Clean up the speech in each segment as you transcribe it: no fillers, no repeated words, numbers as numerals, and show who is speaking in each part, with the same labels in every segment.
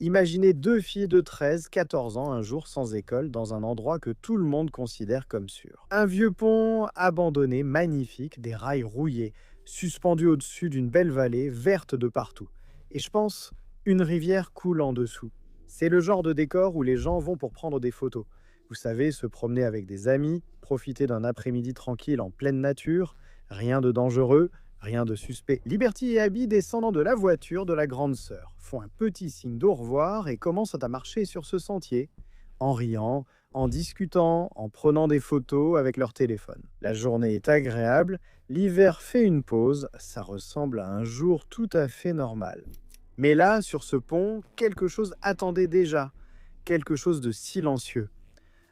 Speaker 1: Imaginez deux filles de 13, 14 ans un jour sans école dans un endroit que tout le monde considère comme sûr. Un vieux pont abandonné, magnifique, des rails rouillés, suspendus au-dessus d'une belle vallée, verte de partout. Et je pense, une rivière coule en dessous. C'est le genre de décor où les gens vont pour prendre des photos. Vous savez, se promener avec des amis, profiter d'un après-midi tranquille en pleine nature, rien de dangereux, rien de suspect. Liberty et Abby, descendant de la voiture de la grande sœur, font un petit signe d'au revoir et commencent à marcher sur ce sentier, en riant, en discutant, en prenant des photos avec leur téléphone. La journée est agréable, l'hiver fait une pause, ça ressemble à un jour tout à fait normal. Mais là, sur ce pont, quelque chose attendait déjà, quelque chose de silencieux.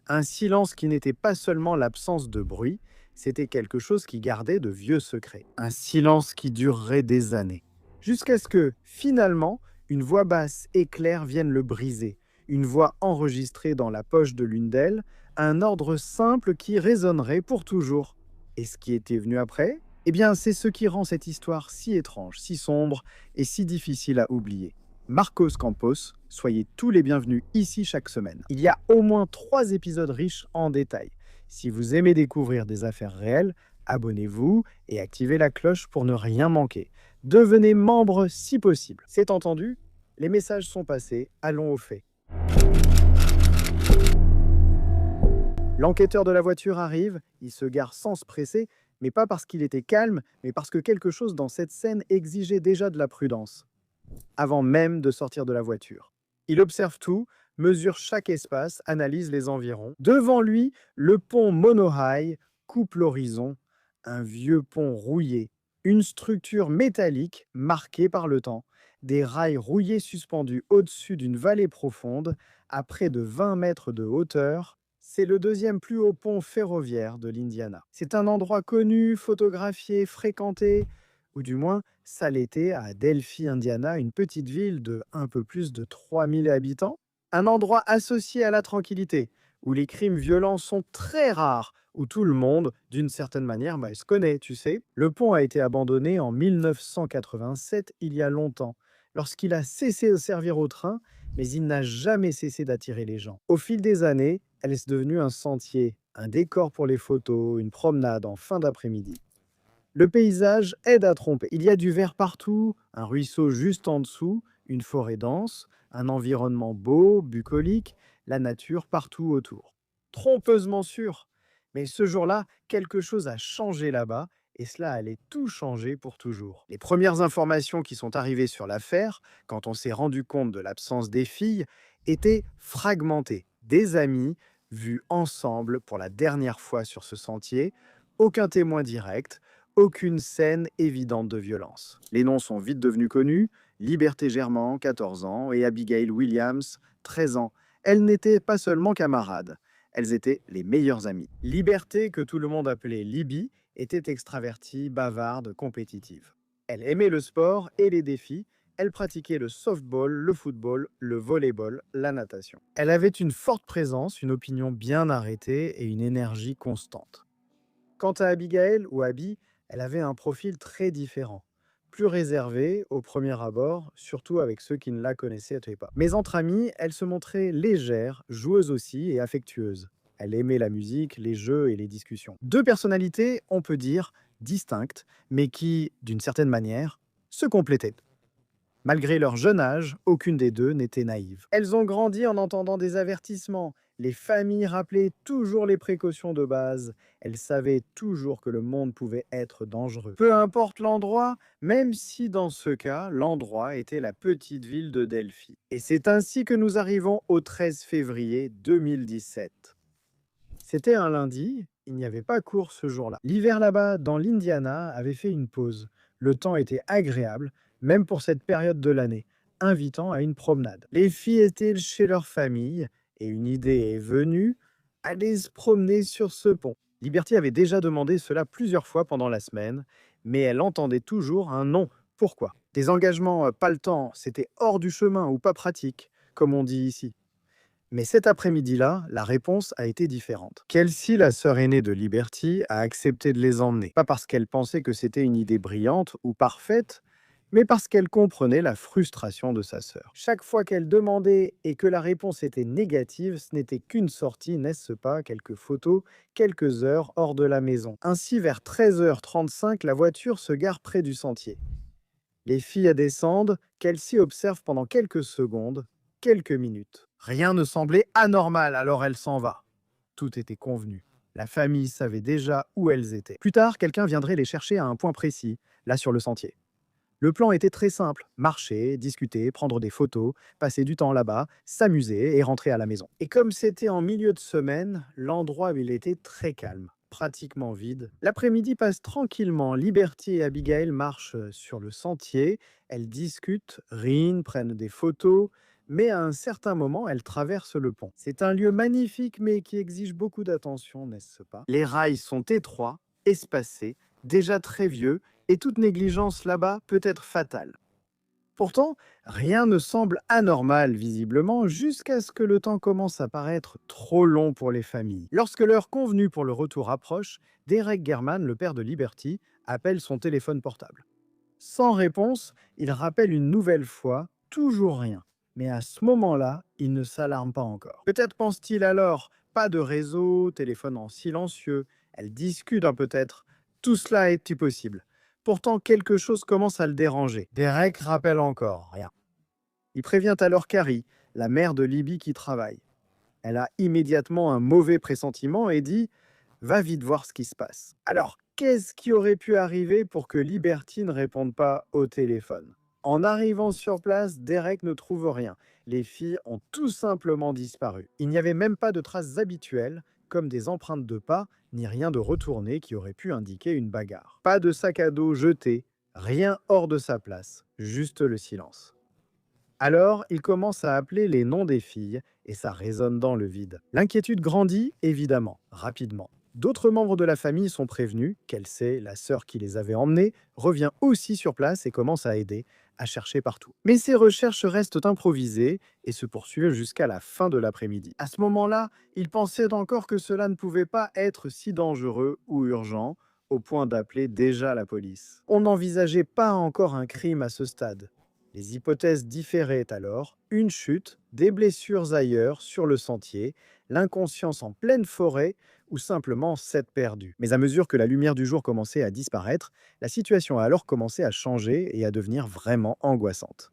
Speaker 1: Un silence qui n'était pas seulement l'absence de bruit, c'était quelque chose qui gardait de vieux secrets. Un silence qui durerait des années. Jusqu'à ce que, finalement, une voix basse et claire vienne le briser. Une voix enregistrée dans la poche de l'une d'elles, un ordre simple qui résonnerait pour toujours. Et ce qui était venu après? Eh bien, c'est ce qui rend cette histoire si étrange, si sombre et si difficile à oublier. Marcos Campos, soyez tous les bienvenus ici chaque semaine. Il y a au moins 3 épisodes riches en détails. Si vous aimez découvrir des affaires réelles, abonnez-vous et activez la cloche pour ne rien manquer. Devenez membre si possible. C'est entendu? Les messages sont passés, allons aux faits. L'enquêteur de la voiture arrive, il se gare sans se presser, mais pas parce qu'il était calme, mais parce que quelque chose dans cette scène exigeait déjà de la prudence avant même de sortir de la voiture. Il observe tout, mesure chaque espace, analyse les environs. Devant lui, le pont monorail coupe l'horizon, un vieux pont rouillé, une structure métallique marquée par le temps, des rails rouillés suspendus au-dessus d'une vallée profonde, à près de 20 mètres de hauteur. C'est le deuxième plus haut pont ferroviaire de l'Indiana. C'est un endroit connu, photographié, fréquenté, ou du moins ça l'était à Delphi, Indiana, une petite ville de un peu plus de 3000 habitants. Un endroit associé à la tranquillité, où les crimes violents sont très rares, où tout le monde, d'une certaine manière, se connaît, tu sais. Le pont a été abandonné en 1987, il y a longtemps, lorsqu'il a cessé de servir au train, mais il n'a jamais cessé d'attirer les gens. Au fil des années, elle est devenue un sentier, un décor pour les photos, une promenade en fin d'après-midi. Le paysage aide à tromper. Il y a du vert partout, un ruisseau juste en dessous, une forêt dense, un environnement beau, bucolique, la nature partout autour. Trompeusement sûr. Mais ce jour-là, quelque chose a changé là-bas, et cela allait tout changer pour toujours. Les premières informations qui sont arrivées sur l'affaire, quand on s'est rendu compte de l'absence des filles, étaient fragmentées. Des amis vus ensemble pour la dernière fois sur ce sentier, aucun témoin direct, aucune scène évidente de violence. Les noms sont vite devenus connus, Liberté Germain, 14 ans, et Abigail Williams, 13 ans. Elles n'étaient pas seulement camarades, elles étaient les meilleures amies. Liberté, que tout le monde appelait Libby, était extravertie, bavarde, compétitive. Elle aimait le sport et les défis, elle pratiquait le softball, le football, le volleyball, la natation. Elle avait une forte présence, une opinion bien arrêtée et une énergie constante. Quant à Abigail ou Abby, elle avait un profil très différent, plus réservé au premier abord, surtout avec ceux qui ne la connaissaient pas. Mais entre amies, elle se montrait légère, joueuse aussi et affectueuse. Elle aimait la musique, les jeux et les discussions. Deux personnalités, on peut dire, distinctes, mais qui, d'une certaine manière, se complétaient. Malgré leur jeune âge, aucune des deux n'était naïve. Elles ont grandi en entendant des avertissements. Les familles rappelaient toujours les précautions de base. Elles savaient toujours que le monde pouvait être dangereux. Peu importe l'endroit, même si dans ce cas, l'endroit était la petite ville de Delphi. Et c'est ainsi que nous arrivons au 13 février 2017. C'était un lundi, il n'y avait pas cours ce jour-là. L'hiver là-bas, dans l'Indiana, avait fait une pause. Le temps était agréable, même pour cette période de l'année, invitant à une promenade. Les filles étaient chez leur famille, et une idée est venue, aller se promener sur ce pont. Liberty avait déjà demandé cela plusieurs fois pendant la semaine, mais elle entendait toujours un non. Pourquoi? Des engagements, pas le temps, c'était hors du chemin ou pas pratique, comme on dit ici. Mais cet après-midi-là, la réponse a été différente. Kelsey, la sœur aînée de Liberty, a accepté de les emmener. Pas parce qu'elle pensait que c'était une idée brillante ou parfaite, mais parce qu'elle comprenait la frustration de sa sœur. Chaque fois qu'elle demandait et que la réponse était négative, ce n'était qu'une sortie, n'est-ce pas, quelques photos, quelques heures hors de la maison. Ainsi, vers 13h35, la voiture se gare près du sentier. Les filles descendent, Kelsey observe pendant quelques secondes, quelques minutes. Rien ne semblait anormal, alors elle s'en va. Tout était convenu. La famille savait déjà où elles étaient. Plus tard, quelqu'un viendrait les chercher à un point précis, là sur le sentier. Le plan était très simple, marcher, discuter, prendre des photos, passer du temps là-bas, s'amuser et rentrer à la maison. Et comme c'était en milieu de semaine, l'endroit où il était très calme, pratiquement vide. L'après-midi passe tranquillement, Liberty et Abigail marchent sur le sentier, elles discutent, rient, prennent des photos, mais à un certain moment, elles traversent le pont. C'est un lieu magnifique mais qui exige beaucoup d'attention, n'est-ce pas? Les rails sont étroits, espacés, déjà très vieux, et toute négligence là-bas peut être fatale. Pourtant, rien ne semble anormal visiblement jusqu'à ce que le temps commence à paraître trop long pour les familles. Lorsque l'heure convenue pour le retour approche, Derek German, le père de Liberty, appelle son téléphone portable. Sans réponse, il rappelle une nouvelle fois, toujours rien. Mais à ce moment-là, il ne s'alarme pas encore. Peut-être pense-t-il alors, pas de réseau, téléphone en silencieux, elle discute peut-être. Tout cela est possible. Pourtant, quelque chose commence à le déranger. Derek rappelle encore, rien. Il prévient alors Carrie, la mère de Libby qui travaille. Elle a immédiatement un mauvais pressentiment et dit « Va vite voir ce qui se passe ». Alors, qu'est-ce qui aurait pu arriver pour que Liberty ne réponde pas au téléphone? En arrivant sur place, Derek ne trouve rien. Les filles ont tout simplement disparu. Il n'y avait même pas de traces habituelles, comme des empreintes de pas, ni rien de retourné qui aurait pu indiquer une bagarre. Pas de sac à dos jeté, rien hors de sa place, juste le silence. Alors, il commence à appeler les noms des filles et ça résonne dans le vide. L'inquiétude grandit, évidemment, rapidement. D'autres membres de la famille sont prévenus. Kelsey, la sœur qui les avait emmenés, revient aussi sur place et commence à aider, à chercher partout. Mais ces recherches restent improvisées et se poursuivent jusqu'à la fin de l'après-midi. À ce moment-là, il pensait encore que cela ne pouvait pas être si dangereux ou urgent, au point d'appeler déjà la police. On n'envisageait pas encore un crime à ce stade. Les hypothèses différaient alors, une chute, des blessures ailleurs, sur le sentier, l'inconscience en pleine forêt ou simplement 7 perdus. Mais à mesure que la lumière du jour commençait à disparaître, la situation a alors commencé à changer et à devenir vraiment angoissante.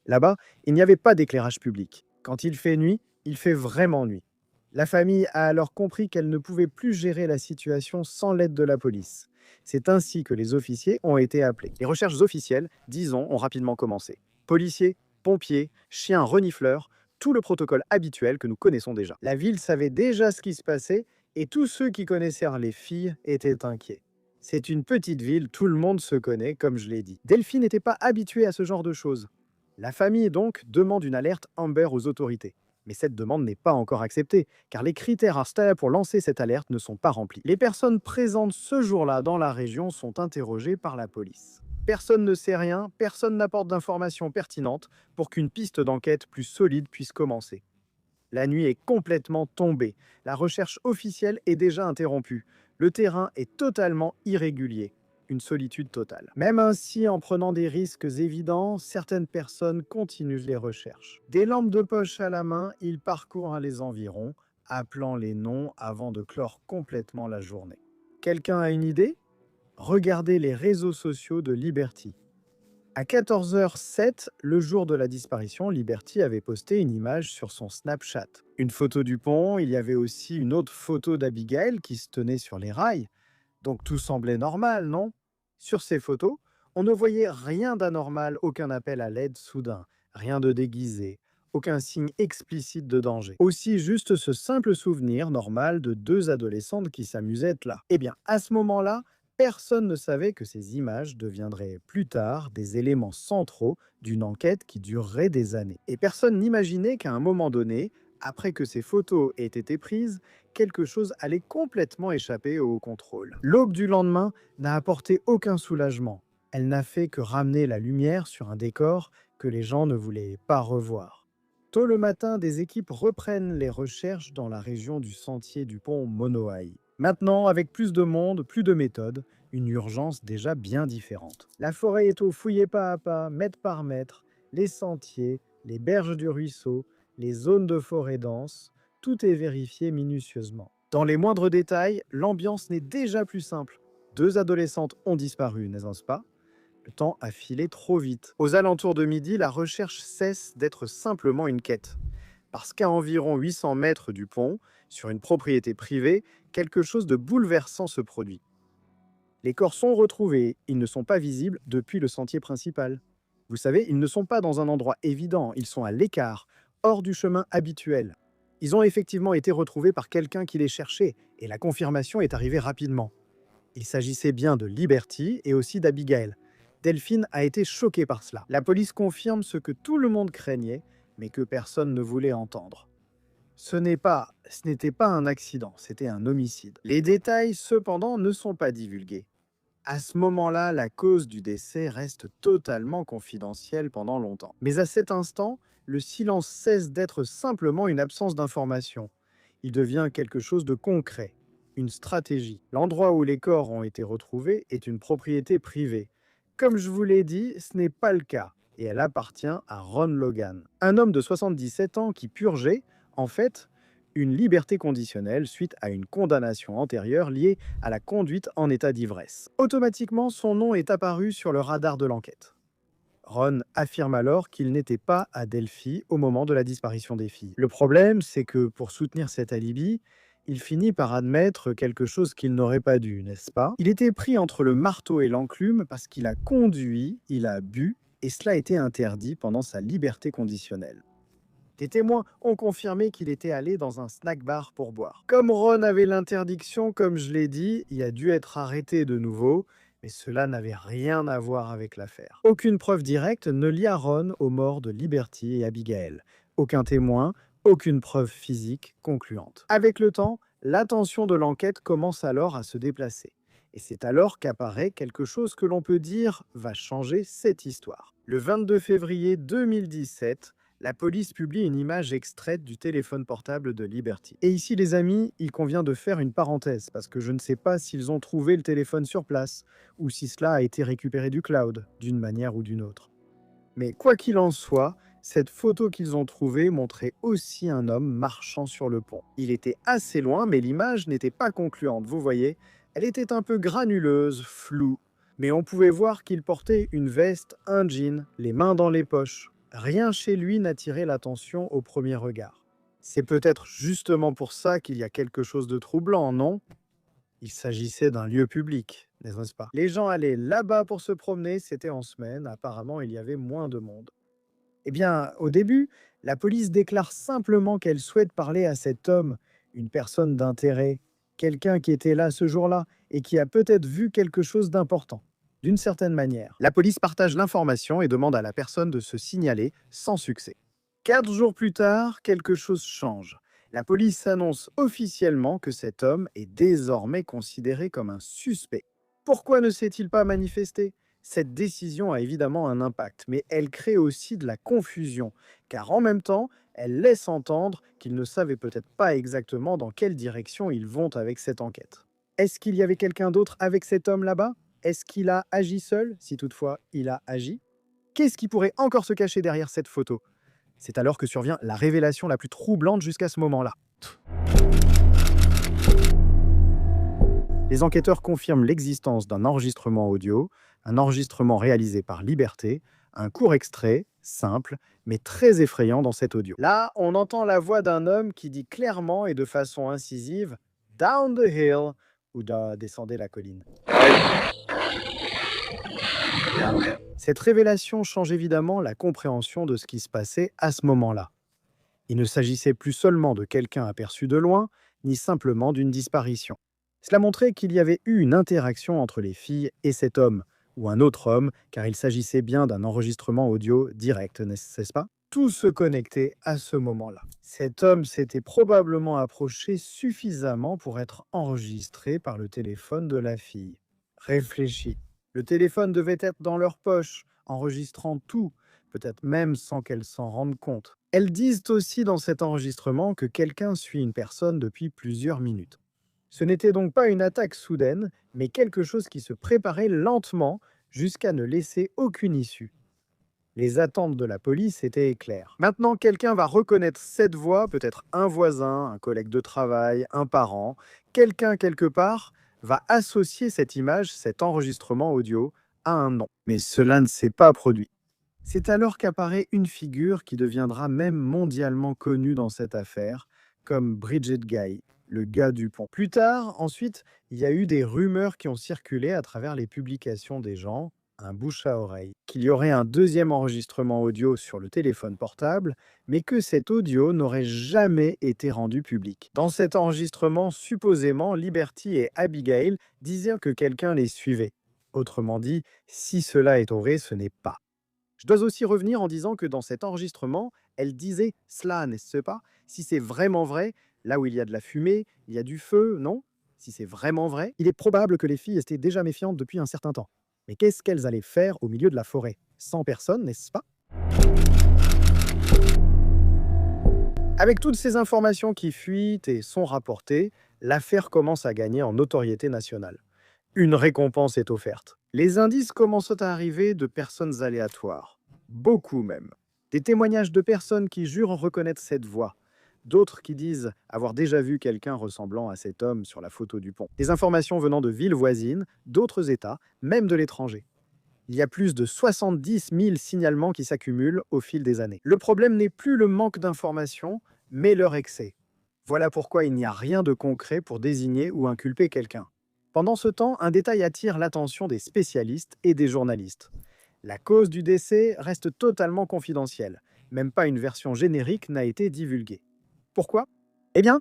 Speaker 1: Là-bas, il n'y avait pas d'éclairage public. Quand il fait nuit, il fait vraiment nuit. La famille a alors compris qu'elle ne pouvait plus gérer la situation sans l'aide de la police. C'est ainsi que les officiers ont été appelés. Les recherches officielles, disons, ont rapidement commencé. Policiers, pompiers, chiens renifleurs, tout le protocole habituel que nous connaissons déjà. La ville savait déjà ce qui se passait et tous ceux qui connaissaient les filles étaient inquiets. C'est une petite ville, tout le monde se connaît, comme je l'ai dit. Delphine n'était pas habituée à ce genre de choses. La famille, donc, demande une alerte Amber aux autorités. Mais cette demande n'est pas encore acceptée, car les critères installés pour lancer cette alerte ne sont pas remplis. Les personnes présentes ce jour-là dans la région sont interrogées par la police. Personne ne sait rien, personne n'apporte d'informations pertinentes pour qu'une piste d'enquête plus solide puisse commencer. La nuit est complètement tombée. La recherche officielle est déjà interrompue. Le terrain est totalement irrégulier. Une solitude totale. Même ainsi, en prenant des risques évidents, certaines personnes continuent les recherches. Des lampes de poche à la main, ils parcourent les environs, appelant les noms avant de clore complètement la journée. Quelqu'un a une idée? Regardez les réseaux sociaux de Liberty. À 14h07, le jour de la disparition, Liberty avait posté une image sur son Snapchat. Une photo du pont, il y avait aussi une autre photo d'Abigail qui se tenait sur les rails. Donc tout semblait normal, non? Sur ces photos, on ne voyait rien d'anormal, aucun appel à l'aide soudain, rien de déguisé, aucun signe explicite de danger. Aussi juste ce simple souvenir normal de deux adolescentes qui s'amusaient là. Eh bien, à ce moment-là, personne ne savait que ces images deviendraient plus tard des éléments centraux d'une enquête qui durerait des années. Et personne n'imaginait qu'à un moment donné, après que ces photos aient été prises, quelque chose allait complètement échapper au contrôle. L'aube du lendemain n'a apporté aucun soulagement. Elle n'a fait que ramener la lumière sur un décor que les gens ne voulaient pas revoir. Tôt le matin, des équipes reprennent les recherches dans la région du sentier du pont Monoaï. Maintenant, avec plus de monde, plus de méthodes, une urgence déjà bien différente. La forêt est fouillée pas à pas, mètre par mètre, les sentiers, les berges du ruisseau, les zones de forêt dense, tout est vérifié minutieusement. Dans les moindres détails, l'ambiance n'est déjà plus simple. Deux adolescentes ont disparu, n'est-ce pas? Le temps a filé trop vite. Aux alentours de midi, la recherche cesse d'être simplement une quête. Parce qu'à environ 800 mètres du pont, sur une propriété privée, quelque chose de bouleversant se produit. Les corps sont retrouvés, ils ne sont pas visibles depuis le sentier principal. Vous savez, ils ne sont pas dans un endroit évident, ils sont à l'écart, hors du chemin habituel. Ils ont effectivement été retrouvés par quelqu'un qui les cherchait, et la confirmation est arrivée rapidement. Il s'agissait bien de Liberty et aussi d'Abigail. Delphine a été choquée par cela. La police confirme ce que tout le monde craignait, mais que personne ne voulait entendre. Ce n'était pas un accident, c'était un homicide. Les détails, cependant, ne sont pas divulgués. À ce moment-là, la cause du décès reste totalement confidentielle pendant longtemps. Mais à cet instant, le silence cesse d'être simplement une absence d'information. Il devient quelque chose de concret, une stratégie. L'endroit où les corps ont été retrouvés est une propriété privée. Comme je vous l'ai dit, ce n'est pas le cas, et elle appartient à Ron Logan, un homme de 77 ans qui purgeait, en fait, une liberté conditionnelle suite à une condamnation antérieure liée à la conduite en état d'ivresse. Automatiquement, son nom est apparu sur le radar de l'enquête. Ron affirme alors qu'il n'était pas à Delphi au moment de la disparition des filles. Le problème, c'est que pour soutenir cet alibi, il finit par admettre quelque chose qu'il n'aurait pas dû, n'est-ce pas? Il était pris entre le marteau et l'enclume parce qu'il a conduit, il a bu, et cela était interdit pendant sa liberté conditionnelle. Des témoins ont confirmé qu'il était allé dans un snack-bar pour boire. Comme Ron avait l'interdiction, comme je l'ai dit, il a dû être arrêté de nouveau, mais cela n'avait rien à voir avec l'affaire. Aucune preuve directe ne lia Ron aux morts de Liberty et Abigail. Aucun témoin, aucune preuve physique concluante. Avec le temps, l'attention de l'enquête commence alors à se déplacer. Et c'est alors qu'apparaît quelque chose que l'on peut dire va changer cette histoire. Le 22 février 2017, la police publie une image extraite du téléphone portable de Liberty. Et ici, les amis, il convient de faire une parenthèse, parce que je ne sais pas s'ils ont trouvé le téléphone sur place, ou si cela a été récupéré du cloud, d'une manière ou d'une autre. Mais quoi qu'il en soit, cette photo qu'ils ont trouvée montrait aussi un homme marchant sur le pont. Il était assez loin, mais l'image n'était pas concluante, vous voyez. Elle était un peu granuleuse, floue, mais on pouvait voir qu'il portait une veste, un jean, les mains dans les poches. Rien chez lui n'attirait l'attention au premier regard. C'est peut-être justement pour ça qu'il y a quelque chose de troublant, non? Il s'agissait d'un lieu public, n'est-ce pas? Les gens allaient là-bas pour se promener, c'était en semaine, apparemment il y avait moins de monde. Eh bien, au début, la police déclare simplement qu'elle souhaite parler à cet homme, une personne d'intérêt, quelqu'un qui était là ce jour-là et qui a peut-être vu quelque chose d'important. D'une certaine manière. La police partage l'information et demande à la personne de se signaler sans succès. 4 jours plus tard, quelque chose change. La police annonce officiellement que cet homme est désormais considéré comme un suspect. Pourquoi ne s'est-il pas manifesté? Cette décision a évidemment un impact, mais elle crée aussi de la confusion, car en même temps, elle laisse entendre qu'ils ne savaient peut-être pas exactement dans quelle direction ils vont avec cette enquête. Est-ce qu'il y avait quelqu'un d'autre avec cet homme là-bas? Est-ce qu'il a agi seul, si toutefois il a agi? Qu'est-ce qui pourrait encore se cacher derrière cette photo? C'est alors que survient la révélation la plus troublante jusqu'à ce moment-là. Les enquêteurs confirment l'existence d'un enregistrement audio, un enregistrement réalisé par Liberté, un court extrait, simple, mais très effrayant dans cet audio. Là, on entend la voix d'un homme qui dit clairement et de façon incisive « Down the hill » ou « Descendez la colline ». Cette révélation change évidemment la compréhension de ce qui se passait à ce moment-là. Il ne s'agissait plus seulement de quelqu'un aperçu de loin, ni simplement d'une disparition. Cela montrait qu'il y avait eu une interaction entre les filles et cet homme, ou un autre homme, car il s'agissait bien d'un enregistrement audio direct, n'est-ce pas? Tout se connectait à ce moment-là. Cet homme s'était probablement approché suffisamment pour être enregistré par le téléphone de la fille. Réfléchis. Le téléphone devait être dans leur poche, enregistrant tout, peut-être même sans qu'elles s'en rendent compte. Elles disent aussi dans cet enregistrement que quelqu'un suit une personne depuis plusieurs minutes. Ce n'était donc pas une attaque soudaine, mais quelque chose qui se préparait lentement jusqu'à ne laisser aucune issue. Les attentes de la police étaient claires. Maintenant, quelqu'un va reconnaître cette voix, peut-être un voisin, un collègue de travail, un parent. Quelqu'un, quelque part, va associer cette image, cet enregistrement audio, à un nom. Mais cela ne s'est pas produit. C'est alors qu'apparaît une figure qui deviendra même mondialement connue dans cette affaire, comme Bridget Guy, le gars du pont. Plus tard, ensuite, il y a eu des rumeurs qui ont circulé à travers les publications des gens, un bouche à oreille, qu'il y aurait un deuxième enregistrement audio sur le téléphone portable, mais que cet audio n'aurait jamais été rendu public. Dans cet enregistrement, supposément, Liberty et Abigail disaient que quelqu'un les suivait. Autrement dit, si cela est vrai, ce n'est pas. Je dois aussi revenir en disant que dans cet enregistrement, elle disait cela, n'est-ce pas? Si c'est vraiment vrai, là où il y a de la fumée, il y a du feu, non? Si c'est vraiment vrai, il est probable que les filles étaient déjà méfiantes depuis un certain temps. Mais qu'est-ce qu'elles allaient faire au milieu de la forêt? Sans personne, n'est-ce pas? Avec toutes ces informations qui fuitent et sont rapportées, l'affaire commence à gagner en notoriété nationale. Une récompense est offerte. Les indices commencent à arriver de personnes aléatoires. Beaucoup même. Des témoignages de personnes qui jurent reconnaître cette voix. D'autres qui disent avoir déjà vu quelqu'un ressemblant à cet homme sur la photo du pont. Des informations venant de villes voisines, d'autres États, même de l'étranger. Il y a plus de 70 000 signalements qui s'accumulent au fil des années. Le problème n'est plus le manque d'informations, mais leur excès. Voilà pourquoi il n'y a rien de concret pour désigner ou inculper quelqu'un. Pendant ce temps, un détail attire l'attention des spécialistes et des journalistes. La cause du décès reste totalement confidentielle. Même pas une version générique n'a été divulguée. Pourquoi? Eh bien,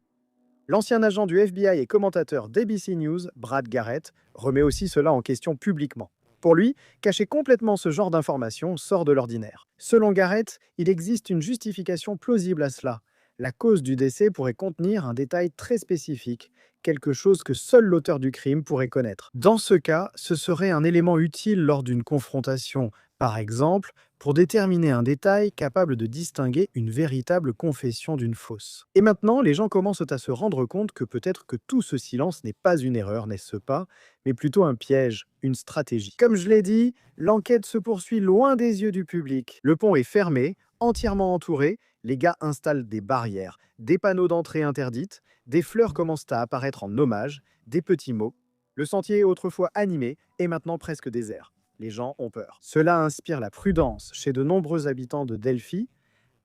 Speaker 1: l'ancien agent du FBI et commentateur d'ABC News, Brad Garrett, remet aussi cela en question publiquement. Pour lui, cacher complètement ce genre d'informations sort de l'ordinaire. Selon Garrett, il existe une justification plausible à cela. La cause du décès pourrait contenir un détail très spécifique, quelque chose que seul l'auteur du crime pourrait connaître. Dans ce cas, ce serait un élément utile lors d'une confrontation, par exemple, pour déterminer un détail capable de distinguer une véritable confession d'une fausse. Et maintenant, les gens commencent à se rendre compte que peut-être que tout ce silence n'est pas une erreur, n'est-ce pas, mais plutôt un piège, une stratégie. Comme je l'ai dit, l'enquête se poursuit loin des yeux du public. Le pont est fermé, entièrement entouré, les gars installent des barrières, des panneaux d'entrée interdites, des fleurs commencent à apparaître en hommage, des petits mots. Le sentier, autrefois animé, est maintenant presque désert. Les gens ont peur. Cela inspire la prudence chez de nombreux habitants de Delphi.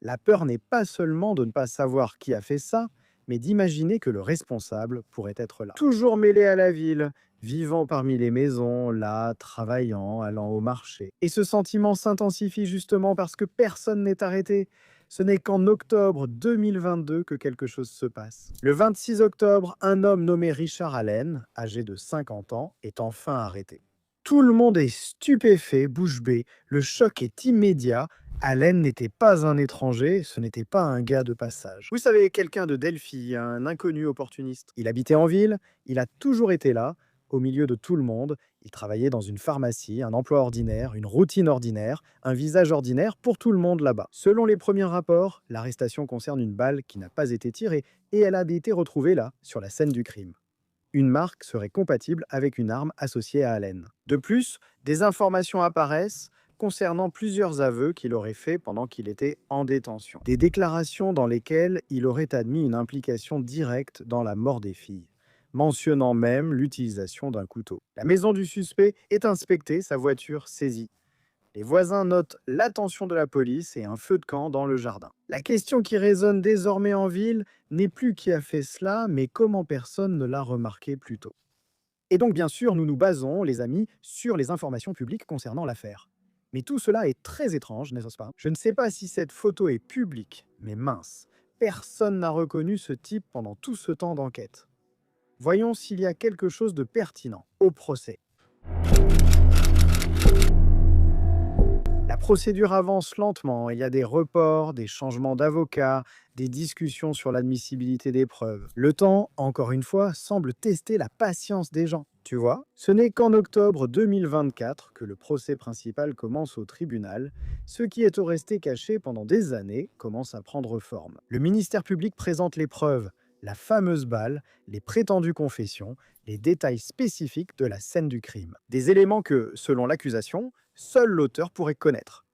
Speaker 1: La peur n'est pas seulement de ne pas savoir qui a fait ça, mais d'imaginer que le responsable pourrait être là. Toujours mêlé à la ville, vivant parmi les maisons, là, travaillant, allant au marché. Et ce sentiment s'intensifie justement parce que personne n'est arrêté. Ce n'est qu'en octobre 2022 que quelque chose se passe. Le 26 octobre, un homme nommé Richard Allen, âgé de 50 ans, est enfin arrêté. Tout le monde est stupéfait, bouche bée. Le choc est immédiat. Allen n'était pas un étranger, ce n'était pas un gars de passage. Vous savez, quelqu'un de Delphi, un inconnu opportuniste. Il habitait en ville, il a toujours été là, au milieu de tout le monde. Il travaillait dans une pharmacie, un emploi ordinaire, une routine ordinaire, un visage ordinaire pour tout le monde là-bas. Selon les premiers rapports, l'arrestation concerne une balle qui n'a pas été tirée et elle a été retrouvée là, sur la scène du crime. Une marque serait compatible avec une arme associée à Allen. De plus, des informations apparaissent concernant plusieurs aveux qu'il aurait faits pendant qu'il était en détention. Des déclarations dans lesquelles il aurait admis une implication directe dans la mort des filles, mentionnant même l'utilisation d'un couteau. La maison du suspect est inspectée, sa voiture saisie. Les voisins notent l'attention de la police et un feu de camp dans le jardin. La question qui résonne désormais en ville n'est plus qui a fait cela, mais comment personne ne l'a remarqué plus tôt. Et donc, bien sûr, nous nous basons, les amis, sur les informations publiques concernant l'affaire. Mais tout cela est très étrange, n'est-ce pas? Je ne sais pas si cette photo est publique, mais mince. Personne n'a reconnu ce type pendant tout ce temps d'enquête. Voyons s'il y a quelque chose de pertinent au procès. La procédure avance lentement, il y a des reports, des changements d'avocats, des discussions sur l'admissibilité des preuves. Le temps, encore une fois, semble tester la patience des gens. Tu vois, ce n'est qu'en octobre 2024 que le procès principal commence au tribunal. Ce qui est resté caché pendant des années commence à prendre forme. Le ministère public présente les preuves, la fameuse balle, les prétendues confessions, les détails spécifiques de la scène du crime. Des éléments que, selon l'accusation, seul l'auteur pourrait connaître.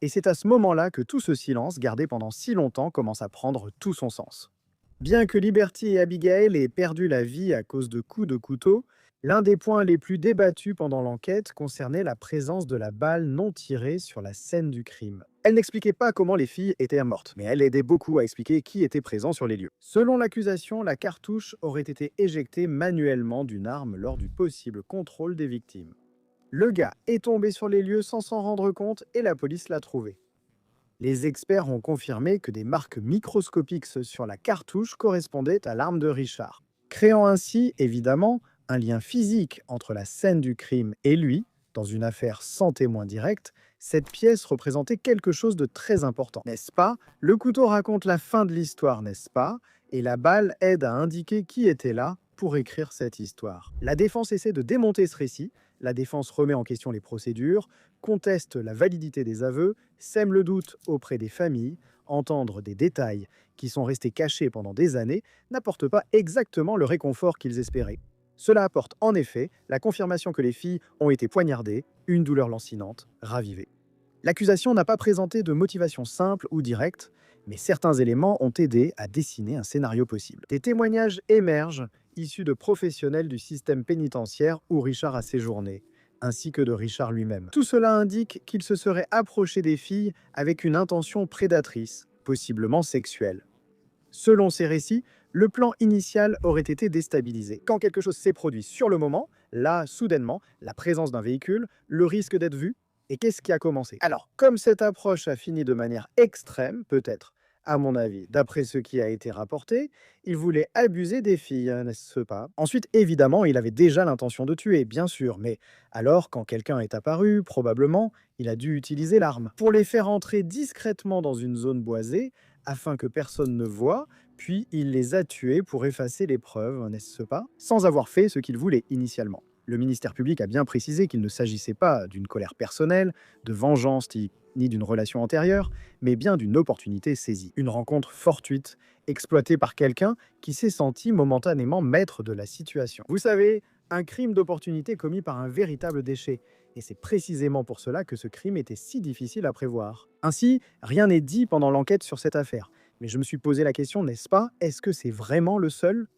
Speaker 1: Et c'est à ce moment-là que tout ce silence, gardé pendant si longtemps, commence à prendre tout son sens. Bien que Liberty et Abigail aient perdu la vie à cause de coups de couteau, l'un des points les plus débattus pendant l'enquête concernait la présence de la balle non tirée sur la scène du crime. Elle n'expliquait pas comment les filles étaient mortes, mais elle aidait beaucoup à expliquer qui était présent sur les lieux. Selon l'accusation, la cartouche aurait été éjectée manuellement d'une arme lors du possible contrôle des victimes. Le gars est tombé sur les lieux sans s'en rendre compte et la police l'a trouvé. Les experts ont confirmé que des marques microscopiques sur la cartouche correspondaient à l'arme de Richard, créant ainsi, évidemment, un lien physique entre la scène du crime et lui. Dans une affaire sans témoin direct, cette pièce représentait quelque chose de très important, n'est-ce pas? Le couteau raconte la fin de l'histoire, n'est-ce pas? Et la balle aide à indiquer qui était là pour écrire cette histoire. La défense essaie de démonter ce récit, la défense remet en question les procédures, conteste la validité des aveux, sème le doute auprès des familles. Entendre des détails qui sont restés cachés pendant des années n'apporte pas exactement le réconfort qu'ils espéraient. Cela apporte en effet la confirmation que les filles ont été poignardées, une douleur lancinante, ravivée. L'accusation n'a pas présenté de motivation simple ou directe, mais certains éléments ont aidé à dessiner un scénario possible. Des témoignages émergent, issus de professionnels du système pénitentiaire où Richard a séjourné, ainsi que de Richard lui-même. Tout cela indique qu'il se serait approché des filles avec une intention prédatrice, possiblement sexuelle. Selon ces récits, le plan initial aurait été déstabilisé. Quand quelque chose s'est produit sur le moment, là, soudainement, la présence d'un véhicule, le risque d'être vu, et qu'est-ce qui a commencé? Alors, comme cette approche a fini de manière extrême, peut-être, à mon avis, d'après ce qui a été rapporté, il voulait abuser des filles, n'est-ce pas? Ensuite, évidemment, il avait déjà l'intention de tuer, bien sûr, mais alors, quand quelqu'un est apparu, probablement, il a dû utiliser l'arme. Pour les faire entrer discrètement dans une zone boisée, afin que personne ne voie, puis il les a tués pour effacer les preuves, n'est-ce pas? Sans avoir fait ce qu'il voulait initialement. Le ministère public a bien précisé qu'il ne s'agissait pas d'une colère personnelle, de vengeance ni d'une relation antérieure, mais bien d'une opportunité saisie. Une rencontre fortuite, exploitée par quelqu'un qui s'est senti momentanément maître de la situation. Vous savez, un crime d'opportunité commis par un véritable déchet. Et c'est précisément pour cela que ce crime était si difficile à prévoir. Ainsi, rien n'est dit pendant l'enquête sur cette affaire. Mais je me suis posé la question, n'est-ce pas? Est-ce que c'est vraiment le seul?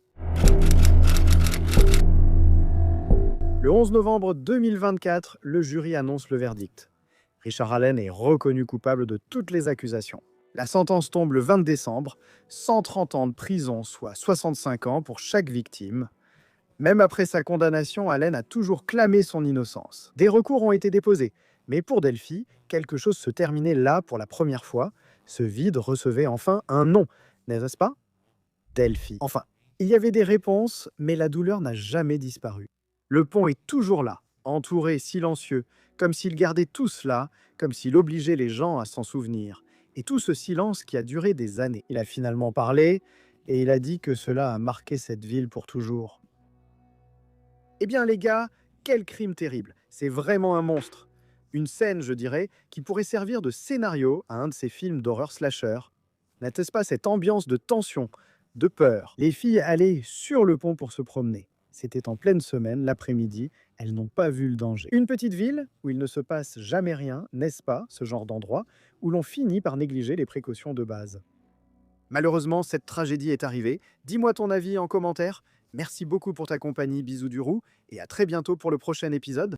Speaker 1: Le 11 novembre 2024, le jury annonce le verdict. Richard Allen est reconnu coupable de toutes les accusations. La sentence tombe le 20 décembre, 130 ans de prison, soit 65 ans pour chaque victime. Même après sa condamnation, Allen a toujours clamé son innocence. Des recours ont été déposés, mais pour Delphi, quelque chose se terminait là pour la première fois. Ce vide recevait enfin un nom, n'est-ce pas? Delphi. Enfin, il y avait des réponses, mais la douleur n'a jamais disparu. Le pont est toujours là, entouré, silencieux, comme s'il gardait tout cela, comme s'il obligeait les gens à s'en souvenir. Et tout ce silence qui a duré des années. Il a finalement parlé, et il a dit que cela a marqué cette ville pour toujours. Eh bien les gars, quel crime terrible. C'est vraiment un monstre. Une scène, je dirais, qui pourrait servir de scénario à un de ces films d'horreur slasher. N'était-ce pas cette ambiance de tension, de peur? Les filles allaient sur le pont pour se promener. C'était en pleine semaine, l'après-midi, elles n'ont pas vu le danger. Une petite ville où il ne se passe jamais rien, n'est-ce pas, ce genre d'endroit, où l'on finit par négliger les précautions de base. Malheureusement, cette tragédie est arrivée. Dis-moi ton avis en commentaire. Merci beaucoup pour ta compagnie, bisous du roux, et à très bientôt pour le prochain épisode.